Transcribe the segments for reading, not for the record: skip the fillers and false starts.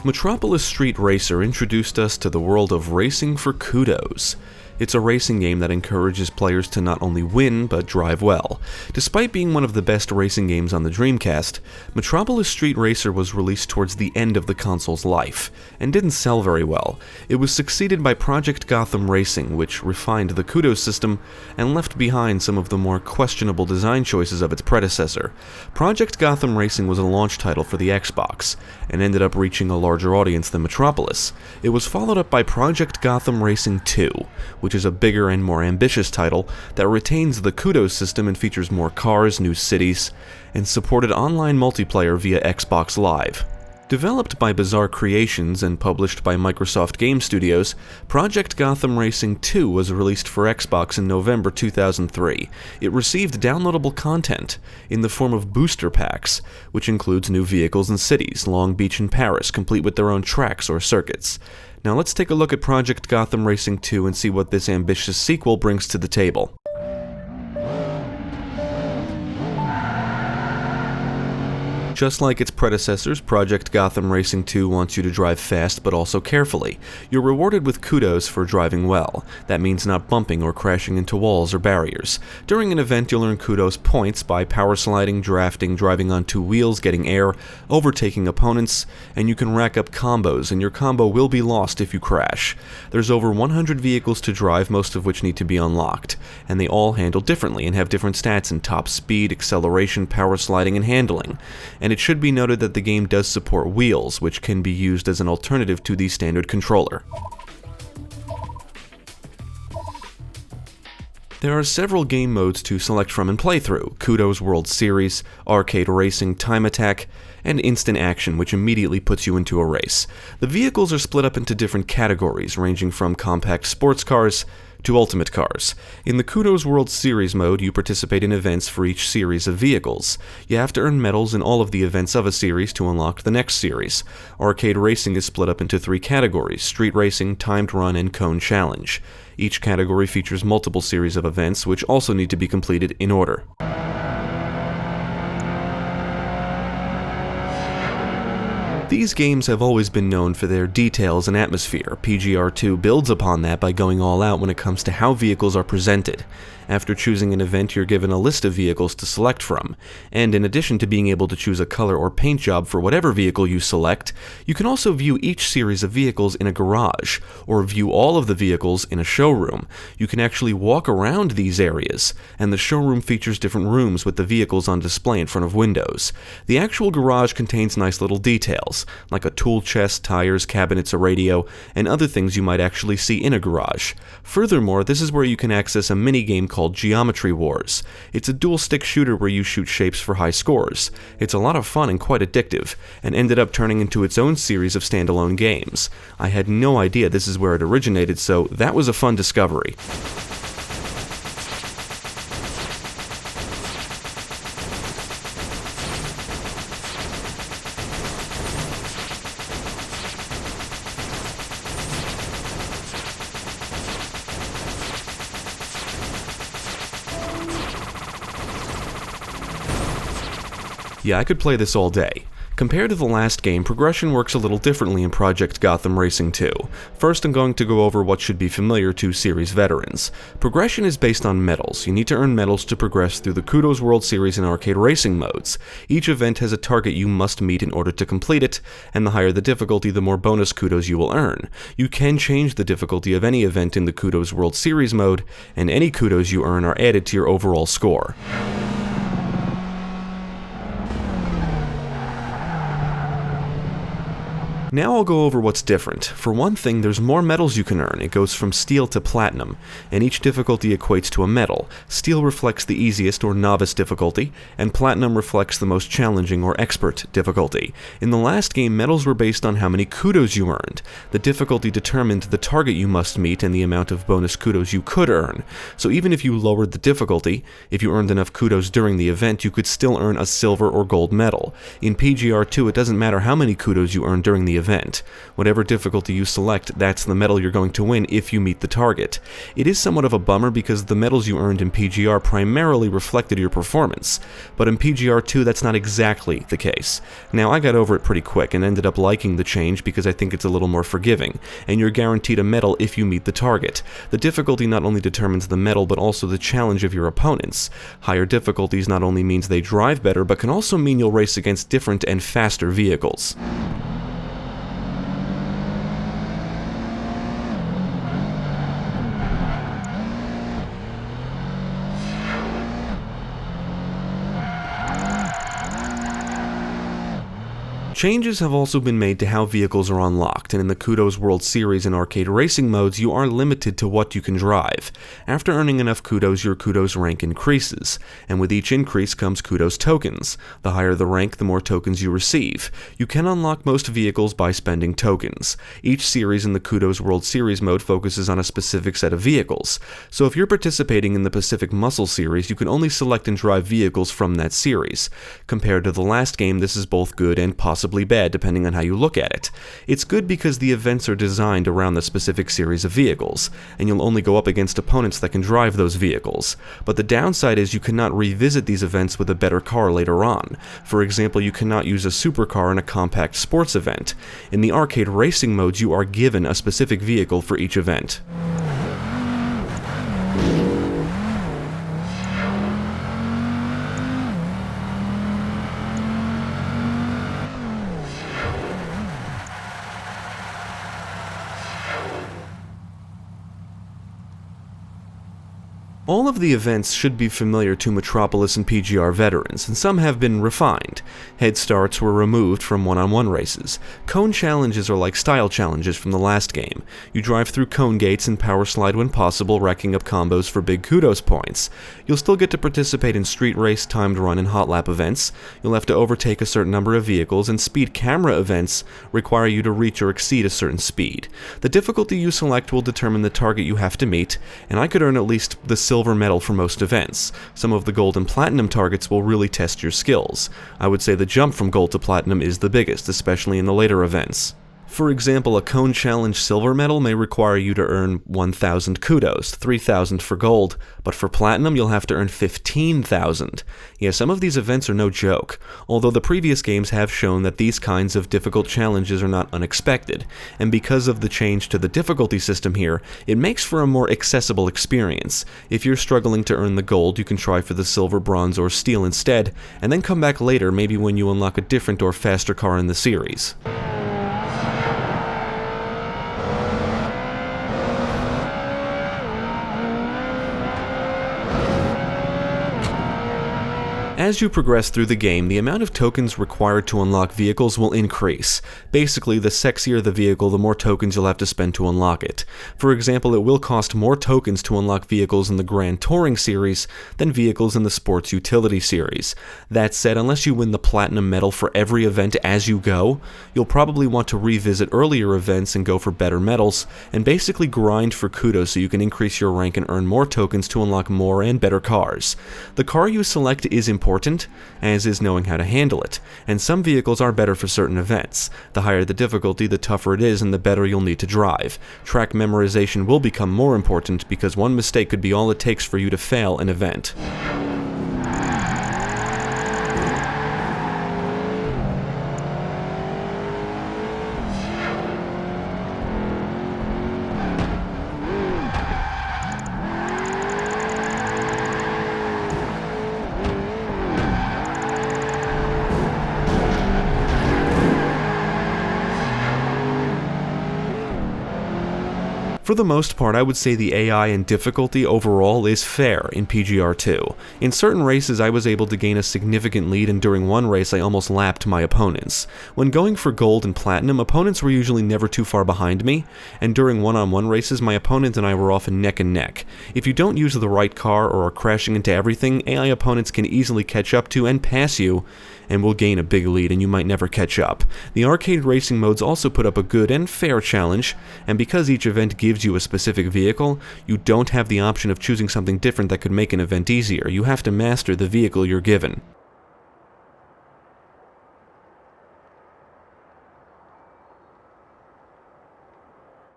Metropolis Street Racer introduced us to the world of racing for kudos. It's a racing game that encourages players to not only win, but drive well. Despite being one of the best racing games on the Dreamcast, Metropolis Street Racer was released towards the end of the console's life, and didn't sell very well. It was succeeded by Project Gotham Racing, which refined the kudos system, and left behind some of the more questionable design choices of its predecessor. Project Gotham Racing was a launch title for the Xbox, and ended up reaching a larger audience than Metropolis. It was followed up by Project Gotham Racing 2, which is a bigger and more ambitious title that retains the kudos system and features more cars, new cities, and supported online multiplayer via Xbox Live. Developed by Bizarre Creations and published by Microsoft Game Studios, Project Gotham Racing 2 was released for Xbox in November 2003. It received downloadable content in the form of booster packs, which includes new vehicles and cities, Long Beach and Paris, complete with their own tracks or circuits. Now let's take a look at Project Gotham Racing 2 and see what this ambitious sequel brings to the table. Just like its predecessors, Project Gotham Racing 2 wants you to drive fast but also carefully. You're rewarded with kudos for driving well. That means not bumping or crashing into walls or barriers. During an event, you'll earn kudos points by power sliding, drafting, driving on two wheels, getting air, overtaking opponents, and you can rack up combos, and your combo will be lost if you crash. There's over 100 vehicles to drive, most of which need to be unlocked, and they all handle differently and have different stats in top speed, acceleration, power sliding, and handling. And it should be noted that the game does support wheels, which can be used as an alternative to the standard controller. There are several game modes to select from and play through: Kudos World Series, Arcade Racing, Time Attack, and Instant Action, which immediately puts you into a race. The vehicles are split up into different categories, ranging from compact sports cars to ultimate cars. In the Kudos World Series mode, you participate in events for each series of vehicles. You have to earn medals in all of the events of a series to unlock the next series. Arcade Racing is split up into three categories: Street Racing, Timed Run, and Cone Challenge. Each category features multiple series of events, which also need to be completed in order. These games have always been known for their details and atmosphere. PGR2 builds upon that by going all out when it comes to how vehicles are presented. After choosing an event, you're given a list of vehicles to select from, and in addition to being able to choose a color or paint job for whatever vehicle you select, you can also view each series of vehicles in a garage, or view all of the vehicles in a showroom. You can actually walk around these areas, and the showroom features different rooms with the vehicles on display in front of windows. The actual garage contains nice little details, like a tool chest, tires, cabinets, a radio, and other things you might actually see in a garage. Furthermore, this is where you can access a mini-game called Geometry Wars. It's a dual-stick shooter where you shoot shapes for high scores. It's a lot of fun and quite addictive, and ended up turning into its own series of standalone games. I had no idea this is where it originated, so that was a fun discovery. Yeah, I could play this all day. Compared to the last game, progression works a little differently in Project Gotham Racing 2. First, I'm going to go over what should be familiar to series veterans. Progression is based on medals. You need to earn medals to progress through the Kudos World Series and Arcade Racing modes. Each event has a target you must meet in order to complete it, and the higher the difficulty, the more bonus kudos you will earn. You can change the difficulty of any event in the Kudos World Series mode, and any kudos you earn are added to your overall score. Now I'll go over what's different. For one thing, there's more medals you can earn. It goes from steel to platinum, and each difficulty equates to a medal. Steel reflects the easiest or novice difficulty, and platinum reflects the most challenging or expert difficulty. In the last game, medals were based on how many kudos you earned. The difficulty determined the target you must meet and the amount of bonus kudos you could earn. So even if you lowered the difficulty, if you earned enough kudos during the event, you could still earn a silver or gold medal. In PGR2, it doesn't matter how many kudos you earn during the event. Whatever difficulty you select, that's the medal you're going to win if you meet the target. It is somewhat of a bummer because the medals you earned in PGR primarily reflected your performance, but in PGR 2 that's not exactly the case. Now, I got over it pretty quick and ended up liking the change because I think it's a little more forgiving, and you're guaranteed a medal if you meet the target. The difficulty not only determines the medal but also the challenge of your opponents. Higher difficulties not only means they drive better, but can also mean you'll race against different and faster vehicles. Changes have also been made to how vehicles are unlocked, and in the Kudos World Series and arcade racing modes, you are limited to what you can drive. After earning enough Kudos, your Kudos rank increases, and with each increase comes Kudos tokens. The higher the rank, the more tokens you receive. You can unlock most vehicles by spending tokens. Each series in the Kudos World Series mode focuses on a specific set of vehicles, so if you're participating in the Pacific Muscle Series, you can only select and drive vehicles from that series. Compared to the last game, this is both good and possibly bad depending on how you look at it. It's good because the events are designed around the specific series of vehicles, and you'll only go up against opponents that can drive those vehicles. But the downside is you cannot revisit these events with a better car later on. For example, you cannot use a supercar in a compact sports event. In the arcade racing modes, you are given a specific vehicle for each event. All of the events should be familiar to Metropolis and PGR veterans, and some have been refined. Head starts were removed from one-on-one races. Cone challenges are like style challenges from the last game. You drive through cone gates and power slide when possible, racking up combos for big Kudos points. You'll still get to participate in street race, timed run, and hot lap events. You'll have to overtake a certain number of vehicles, and speed camera events require you to reach or exceed a certain speed. The difficulty you select will determine the target you have to meet, and I could earn at least the silver medal for most events. Some of the gold and platinum targets will really test your skills. I would say the jump from gold to platinum is the biggest, especially in the later events. For example, a Cone Challenge silver medal may require you to earn 1,000 Kudos, 3,000 for gold, but for platinum you'll have to earn 15,000. Yeah, some of these events are no joke, although the previous games have shown that these kinds of difficult challenges are not unexpected, and because of the change to the difficulty system here, it makes for a more accessible experience. If you're struggling to earn the gold, you can try for the silver, bronze, or steel instead, and then come back later, maybe when you unlock a different or faster car in the series. As you progress through the game, the amount of tokens required to unlock vehicles will increase. Basically, the sexier the vehicle, the more tokens you'll have to spend to unlock it. For example, it will cost more tokens to unlock vehicles in the Grand Touring series than vehicles in the Sports Utility series. That said, unless you win the Platinum medal for every event as you go, you'll probably want to revisit earlier events and go for better medals, and basically grind for Kudos so you can increase your rank and earn more tokens to unlock more and better cars. The car you select is important, as is knowing how to handle it, and some vehicles are better for certain events. The higher the difficulty, the tougher it is and the better you'll need to drive. Track memorization will become more important because one mistake could be all it takes for you to fail an event. For the most part, I would say the AI and difficulty overall is fair in PGR2. In certain races, I was able to gain a significant lead, and during one race, I almost lapped my opponents. When going for gold and platinum, opponents were usually never too far behind me, and during one-on-one races, my opponent and I were often neck and neck. If you don't use the right car or are crashing into everything, AI opponents can easily catch up to and pass you, and will gain a big lead, and you might never catch up. The arcade racing modes also put up a good and fair challenge, and because each event gives you a specific vehicle, you don't have the option of choosing something different that could make an event easier. You have to master the vehicle you're given.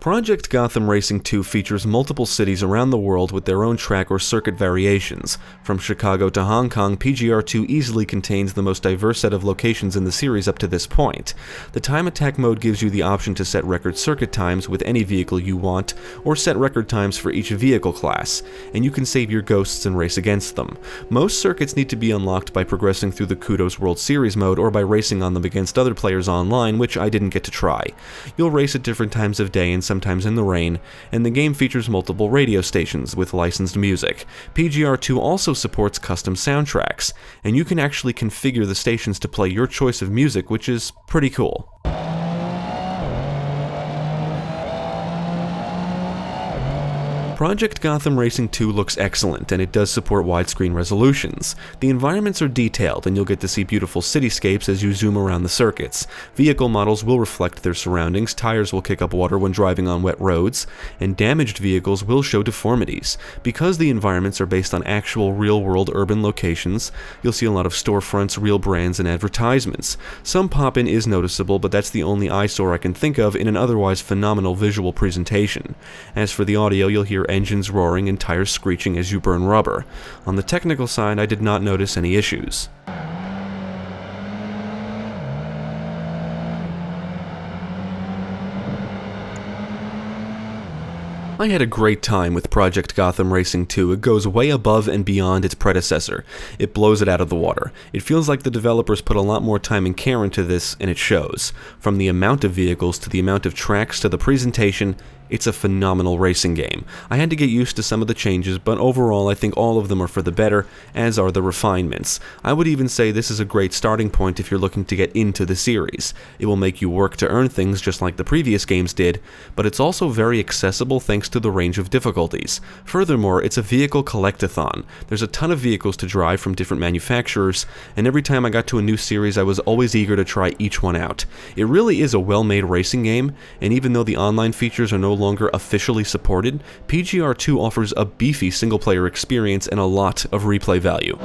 Project Gotham Racing 2 features multiple cities around the world with their own track or circuit variations. From Chicago to Hong Kong, PGR2 easily contains the most diverse set of locations in the series up to this point. The time attack mode gives you the option to set record circuit times with any vehicle you want, or set record times for each vehicle class, and you can save your ghosts and race against them. Most circuits need to be unlocked by progressing through the Kudos World Series mode or by racing on them against other players online, which I didn't get to try. You'll race at different times of day and sometimes in the rain, and the game features multiple radio stations with licensed music. PGR2 also supports custom soundtracks, and you can actually configure the stations to play your choice of music, which is pretty cool. Project Gotham Racing 2 looks excellent, and it does support widescreen resolutions. The environments are detailed, and you'll get to see beautiful cityscapes as you zoom around the circuits. Vehicle models will reflect their surroundings, tires will kick up water when driving on wet roads, and damaged vehicles will show deformities. Because the environments are based on actual real-world urban locations, you'll see a lot of storefronts, real brands, and advertisements. Some pop-in is noticeable, but that's the only eyesore I can think of in an otherwise phenomenal visual presentation. As for the audio, you'll hear engines roaring and tires screeching as you burn rubber. On the technical side, I did not notice any issues. I had a great time with Project Gotham Racing 2. It goes way above and beyond its predecessor. It blows it out of the water. It feels like the developers put a lot more time and care into this, and it shows. From the amount of vehicles to the amount of tracks to the presentation, it's a phenomenal racing game. I had to get used to some of the changes, but overall I think all of them are for the better, as are the refinements. I would even say this is a great starting point if you're looking to get into the series. It will make you work to earn things just like the previous games did, but it's also very accessible thanks to the range of difficulties. Furthermore, it's a vehicle collectathon. There's a ton of vehicles to drive from different manufacturers, and every time I got to a new series I was always eager to try each one out. It really is a well-made racing game, and even though the online features are no longer officially supported, PGR2 offers a beefy single-player experience and a lot of replay value.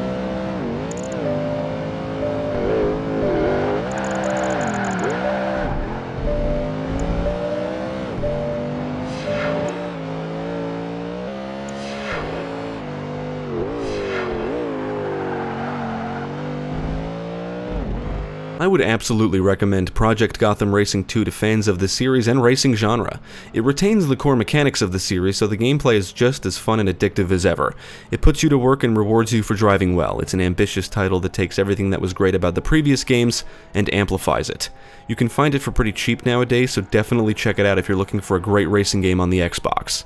I would absolutely recommend Project Gotham Racing 2 to fans of the series and racing genre. It retains the core mechanics of the series, so the gameplay is just as fun and addictive as ever. It puts you to work and rewards you for driving well. It's an ambitious title that takes everything that was great about the previous games and amplifies it. You can find it for pretty cheap nowadays, so definitely check it out if you're looking for a great racing game on the Xbox.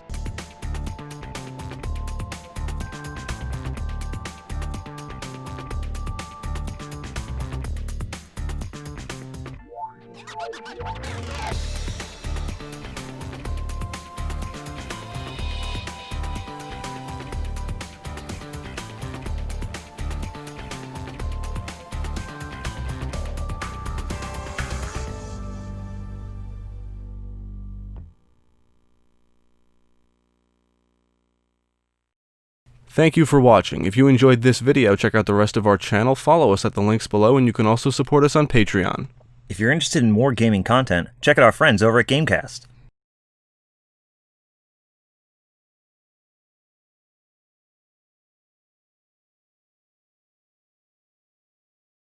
Thank you for watching. If you enjoyed this video, check out the rest of our channel, follow us at the links below, and you can also support us on Patreon. If you're interested in more gaming content, check out our friends over at Gamecast.